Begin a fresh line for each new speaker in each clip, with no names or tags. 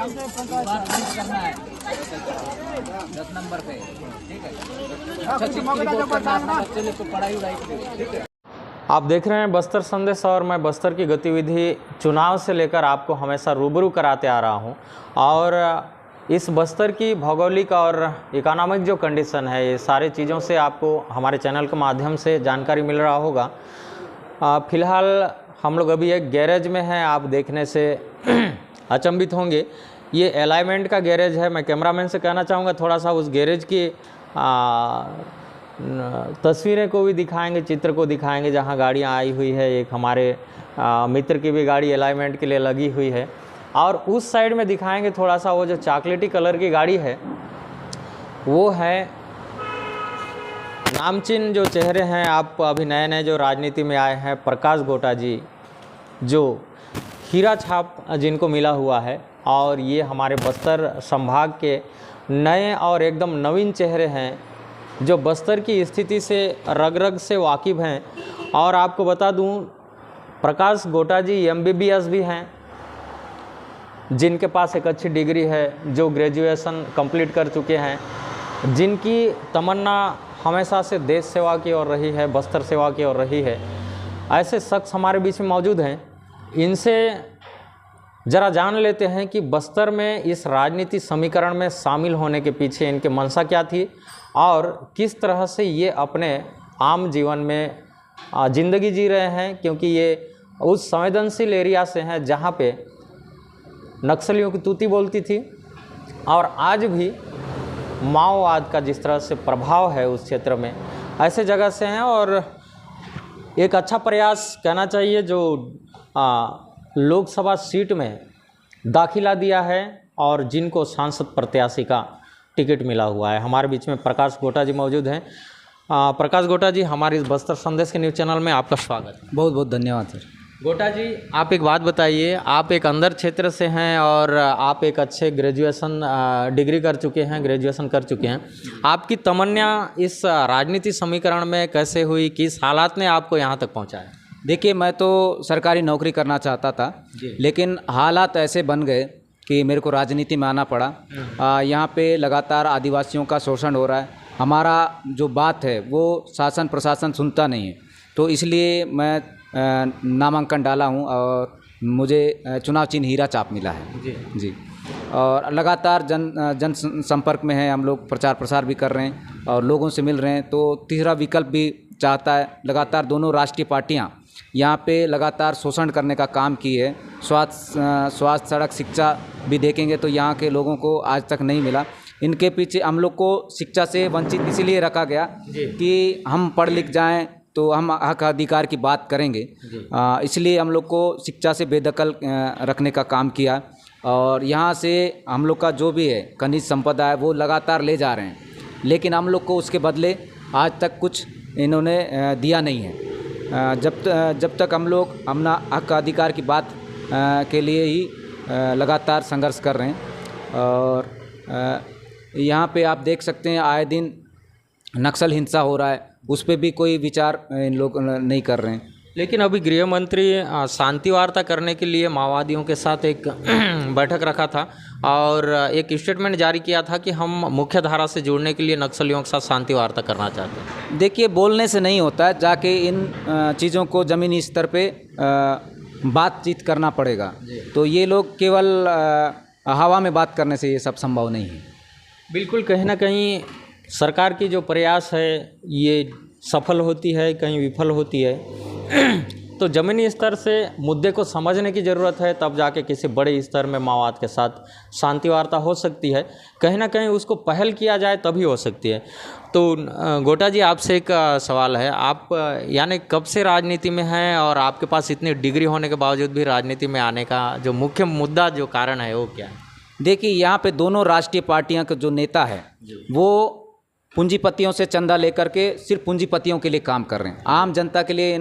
करना है 10 नंबर पे, ठीक है। अच्छा चलिए तो पढ़ाई ठीक है।
आप देख रहे हैं बस्तर संदेश और मैं बस्तर की गतिविधि चुनाव से लेकर आपको हमेशा रूबरू कराते आ रहा हूं। और इस बस्तर की भौगोलिक और इकोनॉमिक जो कंडीशन है, ये सारी चीज़ों से आपको हमारे चैनल के माध्यम से जानकारी मिल रहा होगा। फ़िलहाल हम लोग अभी एक गैरेज में हैं। आप देखने से अचंभित होंगे, ये अलाइनमेंट का गैरेज है। मैं कैमरामैन से कहना चाहूँगा थोड़ा सा उस गैरेज की तस्वीरें को भी दिखाएंगे, चित्र को दिखाएंगे जहां गाड़ियां आई हुई है। एक हमारे मित्र की भी गाड़ी अलाइनमेंट के लिए लगी हुई है। और उस साइड में दिखाएंगे थोड़ा सा वो जो चॉकलेटी कलर की गाड़ी है, वो है नामचीन जो चेहरे हैं। आप अभी नए नए जो राजनीति में आए हैं, प्रकाश गोटा जी, जो हीरा छाप जिनको मिला हुआ है। और ये हमारे बस्तर संभाग के नए और एकदम नवीन चेहरे हैं, जो बस्तर की स्थिति से रग रग से वाकिफ़ हैं। और आपको बता दूं, प्रकाश गोटा जी MBBS भी हैं, जिनके पास एक अच्छी डिग्री है, जो ग्रेजुएशन कंप्लीट कर चुके हैं, जिनकी तमन्ना हमेशा से देश सेवा की ओर रही है, बस्तर सेवा की ओर रही है। ऐसे शख्स हमारे बीच में मौजूद हैं। इनसे ज़रा जान लेते हैं कि बस्तर में इस राजनीति समीकरण में शामिल होने के पीछे इनके मंशा क्या थी और किस तरह से ये अपने आम जीवन में ज़िंदगी जी रहे हैं। क्योंकि ये उस संवेदनशील एरिया से हैं जहाँ पे नक्सलियों की तूती बोलती थी, और आज भी माओवाद का जिस तरह से प्रभाव है उस क्षेत्र में, ऐसे जगह से हैं। और एक अच्छा प्रयास कहना चाहिए जो लोकसभा सीट में दाखिला दिया है और जिनको सांसद प्रत्याशी का टिकट मिला हुआ है। हमारे बीच में प्रकाश गोटा जी मौजूद हैं। प्रकाश गोटा जी, हमारे इस बस्तर संदेश के न्यूज़ चैनल में आपका स्वागत है।
बहुत बहुत धन्यवाद सर।
गोटा जी, आप एक बात बताइए, आप एक अंदर क्षेत्र से हैं और आप एक अच्छे ग्रेजुएशन डिग्री कर चुके हैं, ग्रेजुएशन कर चुके हैं। आपकी तमन्ना इस राजनीति समीकरण में कैसे हुई, किस हालात ने आपको यहाँ तक पहुँचाया?
देखिए, मैं तो सरकारी नौकरी करना चाहता था, लेकिन हालात ऐसे बन गए कि मेरे को राजनीति में आना पड़ा। यहाँ पे लगातार आदिवासियों का शोषण हो रहा है। हमारा जो बात है वो शासन प्रशासन सुनता नहीं है, तो इसलिए मैं नामांकन डाला हूँ और मुझे चुनाव चिन्ह हीरा चाप मिला है। जी। और लगातार जन संपर्क में है हम लोग, प्रचार प्रसार भी कर रहे हैं और लोगों से मिल रहे हैं। तो तीसरा विकल्प भी चाहता है। लगातार दोनों राष्ट्रीय पार्टियाँ यहाँ पे लगातार शोषण करने का काम की है। स्वास्थ्य, सड़क, शिक्षा भी देखेंगे तो यहाँ के लोगों को आज तक नहीं मिला। इनके पीछे हम लोग को शिक्षा से वंचित इसलिए रखा गया कि हम पढ़ लिख जाएं तो हम हक अधिकार की बात करेंगे। इसलिए हम लोग को शिक्षा से बेदखल रखने का काम किया। और यहाँ से हम लोग का जो भी है खनिज संपदा है वो लगातार ले जा रहे हैं, लेकिन हम लोग को उसके बदले आज तक कुछ इन्होंने दिया नहीं है। जब तक हम लोग अपना हक अधिकार की बात के लिए ही लगातार संघर्ष कर रहे हैं। और यहाँ पे आप देख सकते हैं आए दिन नक्सल हिंसा हो रहा है, उस पर भी कोई विचार इन लोग नहीं कर रहे हैं।
लेकिन अभी गृह मंत्री शांति वार्ता करने के लिए माओवादियों के साथ एक बैठक रखा था और एक स्टेटमेंट जारी किया था कि हम मुख्य धारा से जुड़ने के लिए नक्सलियों के साथ शांति वार्ता करना चाहते हैं।
देखिए, बोलने से नहीं होता है, जाके इन चीज़ों को ज़मीनी स्तर पे बातचीत करना पड़ेगा। तो ये लोग केवल हवा में बात करने से ये सब संभव नहीं है।
बिल्कुल, कहीं ना कहीं सरकार की जो प्रयास है ये सफल होती है, कहीं विफल होती है। तो ज़मीनी स्तर से मुद्दे को समझने की ज़रूरत है, तब जाके किसी बड़े स्तर में माओवाद के साथ शांति वार्ता हो सकती है। कहीं ना कहीं उसको पहल किया जाए तभी हो सकती है। तो गोटा जी, आपसे एक सवाल है। आप यानी कब से राजनीति में हैं और आपके पास इतनी डिग्री होने के बावजूद भी राजनीति में आने का जो मुख्य मुद्दा, जो कारण है, वो क्या है?
देखिए, यहाँ पे दोनों राष्ट्रीय पार्टियां का जो नेता है वो पूंजीपतियों से चंदा लेकर के सिर्फ पूंजीपतियों के लिए काम कर रहे हैं। आम जनता के लिए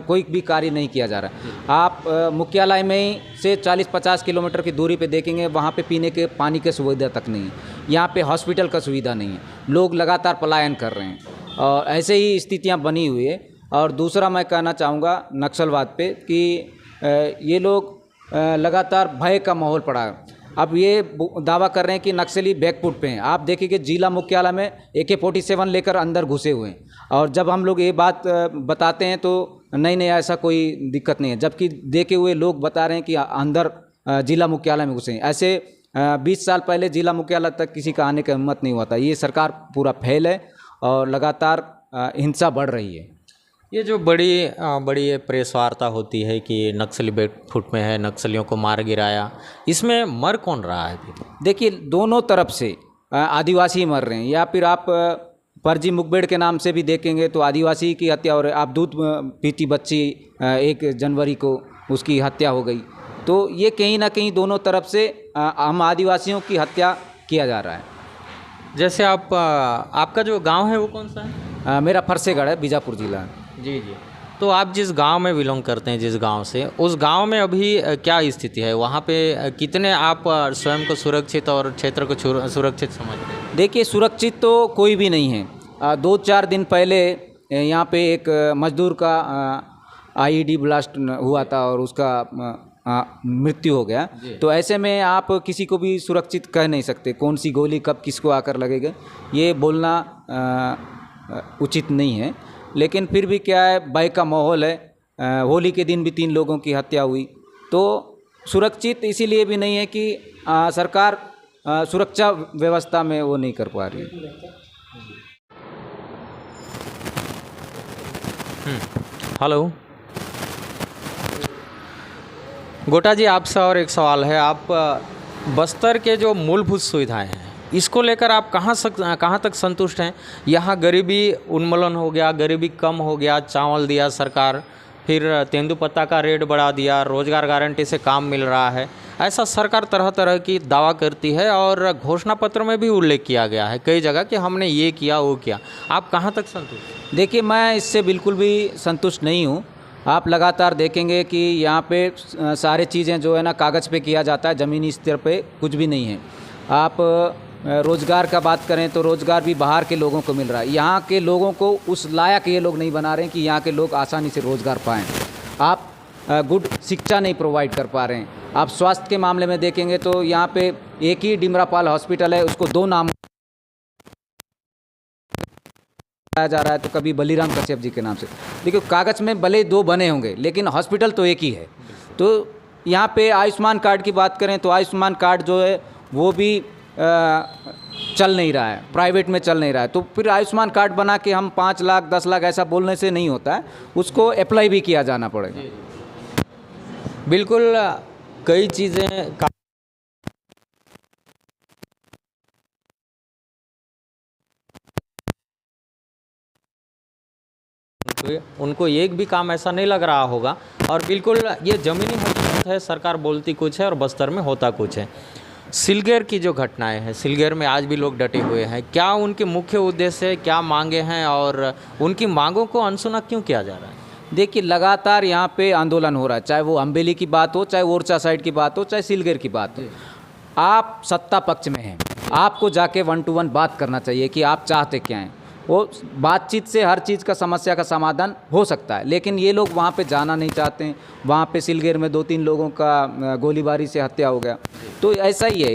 कोई भी कार्य नहीं किया जा रहा है। आप मुख्यालय में ही से 40-50 किलोमीटर की दूरी पे देखेंगे, वहाँ पे पीने के पानी की सुविधा तक नहीं है। यहाँ पे हॉस्पिटल का सुविधा नहीं है। लोग लगातार पलायन कर रहे हैं और ऐसे ही स्थितियाँ बनी हुई है। और दूसरा मैं कहना चाहूँगा नक्सलवाद पे कि ये लोग लगातार भय का माहौल पड़ा है। अब ये दावा कर रहे हैं कि नक्सली बैकफुट पे हैं। आप देखिए कि जिला मुख्यालय में AK-47 लेकर अंदर घुसे हुए हैं, और जब हम लोग ये बात बताते हैं तो नहीं नहीं ऐसा कोई दिक्कत नहीं है, जबकि देखे हुए लोग बता रहे हैं कि अंदर जिला मुख्यालय में घुसे हैं। ऐसे 20 साल पहले जिला मुख्यालय तक किसी का आने का हिम्मत नहीं हुआ था। ये सरकार पूरा फेल है और लगातार हिंसा बढ़ रही है।
ये जो बड़ी ये प्रेस वार्ता होती है कि नक्सली बैकफुट में है, नक्सलियों को मार गिराया, इसमें मर कौन रहा है?
देखिए दोनों तरफ से आदिवासी मर रहे हैं, या फिर आप फर्जी मुखबिर के नाम से भी देखेंगे तो आदिवासी की हत्या हो रही है। आप दूध पीती बच्ची 1 जनवरी को उसकी हत्या हो गई। तो ये कहीं ना कहीं दोनों तरफ से हम आदिवासियों की हत्या किया जा रहा है।
जैसे आपका जो गांव है वो कौन सा है?
मेरा फरसेगढ़ है, बीजापुर जिला।
जी जी। तो आप जिस गांव में बिलोंग करते हैं, जिस गांव से, उस गांव में अभी क्या स्थिति है? वहाँ पे कितने आप स्वयं को सुरक्षित और क्षेत्र को सुरक्षित समझते हैं?
देखिए सुरक्षित तो कोई भी नहीं है। 2-4 दिन पहले यहाँ पे एक मजदूर का IED ब्लास्ट हुआ था और उसका मृत्यु हो गया। तो ऐसे में आप किसी को भी सुरक्षित कह नहीं सकते। कौन सी गोली कब किसको आकर लगेगा ये बोलना उचित नहीं है। लेकिन फिर भी क्या है, भय का माहौल है। होली के दिन भी 3 लोगों की हत्या हुई। तो सुरक्षित इसीलिए भी नहीं है कि सरकार सुरक्षा व्यवस्था में वो नहीं कर पा रही है।
हेलो गोटा जी, आपसे और एक सवाल है। आप बस्तर के जो मूलभूत सुविधाएं हैं, इसको लेकर आप कहाँ तक संतुष्ट हैं? यहाँ गरीबी उन्मूलन हो गया, गरीबी कम हो गया, चावल दिया सरकार, फिर तेंदुपत्ता का रेट बढ़ा दिया, रोजगार गारंटी से काम मिल रहा है, ऐसा सरकार तरह तरह की दावा करती है और घोषणा पत्र में भी उल्लेख किया गया है कई जगह कि हमने ये किया वो किया। आप कहाँ तक संतुष्ट?
देखिए मैं इससे बिल्कुल भी संतुष्ट नहीं हूँ। आप लगातार देखेंगे कि यहाँ पे सारी चीज़ें जो है ना कागज़ पे किया जाता है, ज़मीनी स्तर पे कुछ भी नहीं है। आप रोज़गार का बात करें तो रोज़गार भी बाहर के लोगों को मिल रहा है। यहाँ के लोगों को उस लायक ये लोग नहीं बना रहे हैं कि यहाँ के लोग आसानी से रोज़गार पाएँ। आप गुड शिक्षा नहीं प्रोवाइड कर पा रहे हैं। आप स्वास्थ्य के मामले में देखेंगे तो यहाँ पे एक ही डिमरापाल हॉस्पिटल है, उसको 2 नाम जा रहा है, तो कभी बलीराम कश्यप जी के नाम से। देखिए कागज़ में भले 2 बने होंगे लेकिन हॉस्पिटल तो एक ही है। तो यहाँ पे आयुष्मान कार्ड की बात करें तो आयुष्मान कार्ड जो है वो भी चल नहीं रहा है, प्राइवेट में चल नहीं रहा है। तो फिर आयुष्मान कार्ड बना के हम 5 लाख 10 लाख ऐसा बोलने से नहीं होता है, उसको अप्लाई भी किया जाना पड़ेगा।
बिल्कुल, कई चीज़ें उनको एक भी काम ऐसा नहीं लग रहा होगा। और बिल्कुल ये ज़मीनी हकीकत है, सरकार बोलती कुछ है और बस्तर में होता कुछ है। सिलगेर की जो घटनाएं हैं, सिलगेर में आज भी लोग डटे हुए हैं। क्या उनके मुख्य उद्देश्य, क्या मांगे हैं और उनकी मांगों को अनसुना क्यों किया जा रहा है?
देखिए लगातार यहाँ पे आंदोलन हो रहा है, चाहे वो अम्बेली की बात हो, चाहे ओरछा साइड की बात हो, चाहे सिलगेर की बात हो। आप सत्ता पक्ष में हैं, आपको जाके 1 to 1 बात करना चाहिए कि आप चाहते क्या हैं। वो बातचीत से हर चीज़ का समस्या का समाधान हो सकता है, लेकिन ये लोग वहाँ पे जाना नहीं चाहते हैं। वहाँ पे सिलगेर में 2-3 लोगों का गोलीबारी से हत्या हो गया। तो ऐसा ही है।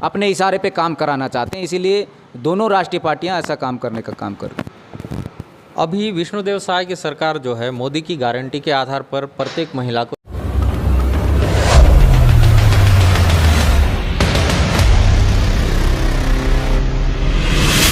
अपने इशारे पे काम कराना चाहते हैं, इसीलिए दोनों राष्ट्रीय पार्टियां ऐसा काम करने का काम कर रही हैं।
अभी विष्णुदेव साय की सरकार जो है मोदी की गारंटी के आधार पर प्रत्येक महिला को